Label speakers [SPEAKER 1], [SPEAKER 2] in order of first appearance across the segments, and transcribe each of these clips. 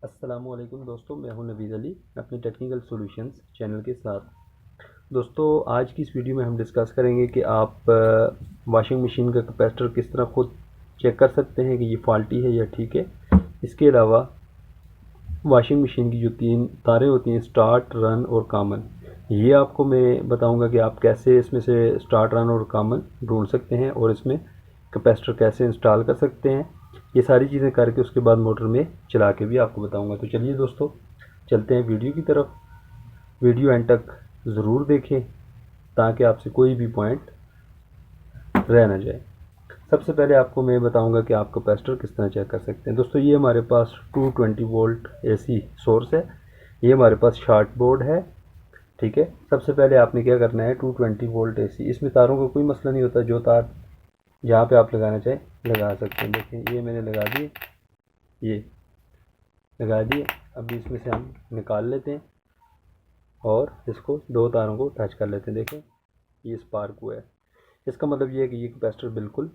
[SPEAKER 1] अस्सलामुअलैकुम दोस्तों, मैं हूं नवीद अली अपने टेक्निकल सॉल्यूशंस चैनल के साथ। दोस्तों, आज की इस वीडियो में हम डिस्कस करेंगे कि आप वॉशिंग मशीन का कैपेसिटर किस तरह खुद चेक कर सकते हैं कि ये फॉल्टी है या ठीक है। इसके अलावा वॉशिंग मशीन की जो 3 तारें होती हैं, स्टार्ट, रन और कॉमन, ये आपको मैं बताऊंगा कि आप कैसे इसमें से स्टार्ट, रन और कॉमन ढूंढ सकते हैं और इसमें कैपेसिटर कैसे इंस्टॉल कर सकते हैं। ये सारी चीज़ें करके उसके बाद मोटर में चला के भी आपको बताऊंगा। तो चलिए दोस्तों, चलते हैं वीडियो की तरफ। वीडियो एंड तक ज़रूर देखें ताकि आपसे कोई भी पॉइंट रह ना जाए। सबसे पहले आपको मैं बताऊंगा कि आप कैपेसिटर किस तरह चेक कर सकते हैं। दोस्तों, ये हमारे पास 220 वोल्ट एसी सोर्स है। ये हमारे पास शॉर्ट बोर्ड है, ठीक है। सबसे पहले आपने क्या करना है, 220 वोल्ट एसी, इसमें तारों का कोई मसला नहीं होता। जो तार जहाँ पे आप लगाना चाहें लगा सकते हैं। देखिए, ये मैंने लगा दिए, ये लगा दिए। अभी इसमें से हम निकाल लेते हैं और इसको 2 तारों को टच कर लेते हैं। देखें, ये स्पार्क हुआ है। इसका मतलब ये है कि ये कैपेसिटर बिल्कुल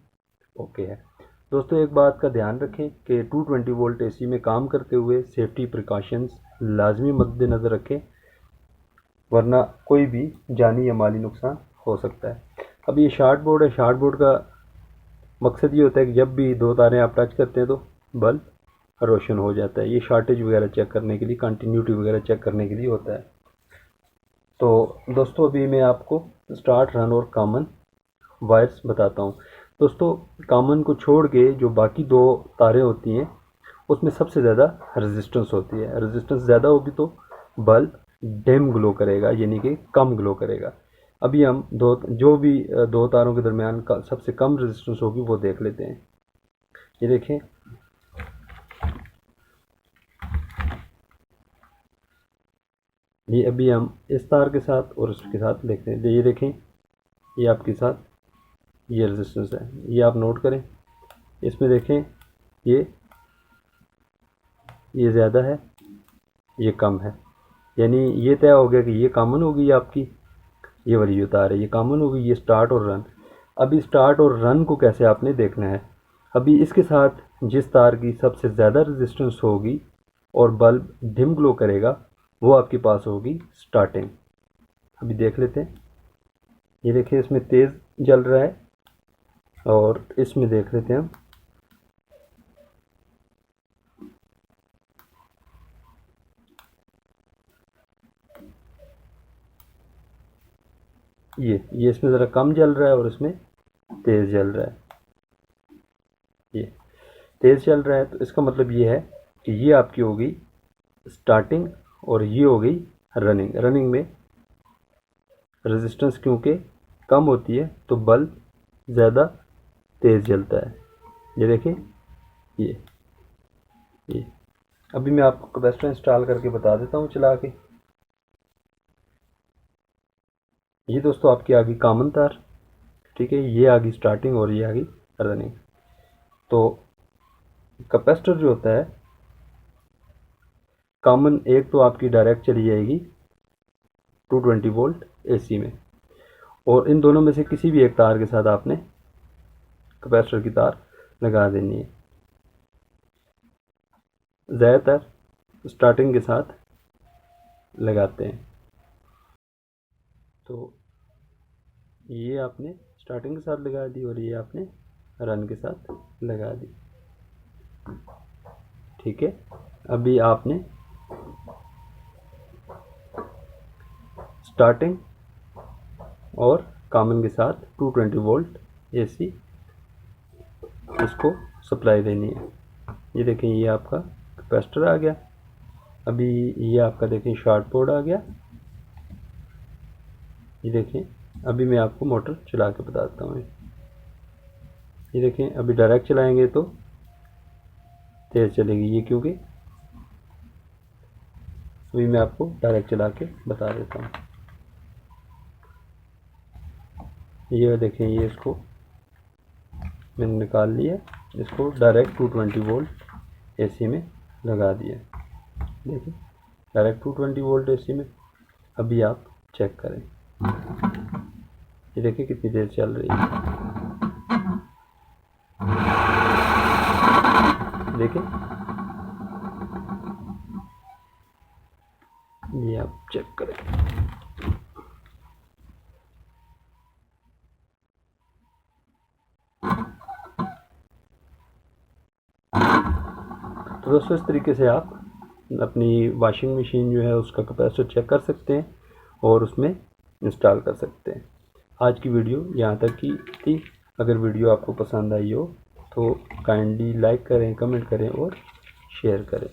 [SPEAKER 1] ओके है। दोस्तों, एक बात का ध्यान रखें कि 220 वोल्ट एसी में काम करते हुए सेफ्टी प्रिकॉशंस लाजमी मद्देनज़र रखें, वरना कोई भी जानी या माली नुकसान हो सकता है। अब ये शॉर्ट बोर्ड है। शॉर्ट बोर्ड का मकसद ये होता है कि जब भी 2 तारें आप टच करते हैं तो बल्ब रोशन हो जाता है। ये शॉर्टेज वगैरह चेक करने के लिए, कंटिन्यूटी वगैरह चेक करने के लिए होता है। तो दोस्तों, अभी मैं आपको स्टार्ट, रन और कॉमन वायर्स बताता हूँ। दोस्तों, कॉमन को छोड़ के जो बाकी 2 तारें होती हैं उसमें सबसे ज़्यादा रेजिस्टेंस होती है। रेजिस्टेंस ज़्यादा होगी तो बल्ब डिम ग्लो करेगा, यानी कि कम ग्लो करेगा। अभी हम जो भी 2 तारों के दरमियान का सबसे कम रेजिस्टेंस होगी वो देख लेते हैं। ये देखें, ये अभी हम इस तार के साथ और इसके साथ देखते हैं। ये देखें, ये आपके साथ ये रेजिस्टेंस है, ये आप नोट करें। इसमें देखें, ये ज़्यादा है, ये कम है, यानी ये तय हो गया कि ये कॉमन होगी आपकी। ये वाली जो तार है ये कॉमन होगी, ये स्टार्ट और रन। अभी स्टार्ट और रन को कैसे आपने देखना है, अभी इसके साथ जिस तार की सबसे ज़्यादा रेजिस्टेंस होगी और बल्ब डिम ग्लो करेगा वो आपके पास होगी स्टार्टिंग। अभी देख लेते हैं। ये देखिए, इसमें तेज़ जल रहा है और इसमें देख लेते हैं हम। ये इसमें ज़रा कम जल रहा है और इसमें तेज़ जल रहा है। ये तेज़ चल रहा है तो इसका मतलब ये है कि ये आपकी होगी स्टार्टिंग और ये हो गई रनिंग। रनिंग में रेजिस्टेंस क्योंकि कम होती है तो बल्ब ज़्यादा तेज़ जलता है। ये देखें, ये अभी मैं आपको कैपेसिटर इंस्टॉल करके बता देता हूँ चला के। ये दोस्तों आपकी आ गई कॉमन तार, ठीक है। ये आ गई स्टार्टिंग और ये आ गई रनिंग। तो कैपेसिटर जो होता है कॉमन, एक तो आपकी डायरेक्ट चली जाएगी 220 वोल्ट एसी में, और इन दोनों में से किसी भी एक तार के साथ आपने कैपेसिटर की तार लगा देनी है। ज़्यादातर स्टार्टिंग के साथ लगाते हैं। तो ये आपने स्टार्टिंग के साथ लगा दी और ये आपने रन के साथ लगा दी, ठीक है। अभी आपने स्टार्टिंग और कॉमन के साथ 220 वोल्ट एसी इसको सप्लाई देनी है। ये देखें, ये आपका कैपेसिटर आ गया। अभी ये आपका देखें शॉर्ट बोर्ड आ गया। ये देखें, अभी मैं आपको मोटर चला के बताता हूँ। ये देखें, अभी डायरेक्ट चलाएंगे तो तेज़ चलेगी ये, क्योंकि अभी मैं आपको डायरेक्ट चला के बता देता हूँ। ये देखें, ये इसको मैंने निकाल लिया, इसको डायरेक्ट 220 वोल्ट एसी में लगा दिया। देखिए, डायरेक्ट 220 वोल्ट एसी में। अभी आप चेक करें, ये देखिए कितनी देर चल रही है। देखिए, ये आप चेक करें। तो दोस्तों इस तरीके से आप अपनी वॉशिंग मशीन जो है उसका कैपेसिटर चेक कर सकते हैं और उसमें इंस्टॉल कर सकते हैं। आज की वीडियो यहाँ तक की थी। अगर वीडियो आपको पसंद आई हो तो काइंडली लाइक करें, कमेंट करें और शेयर करें।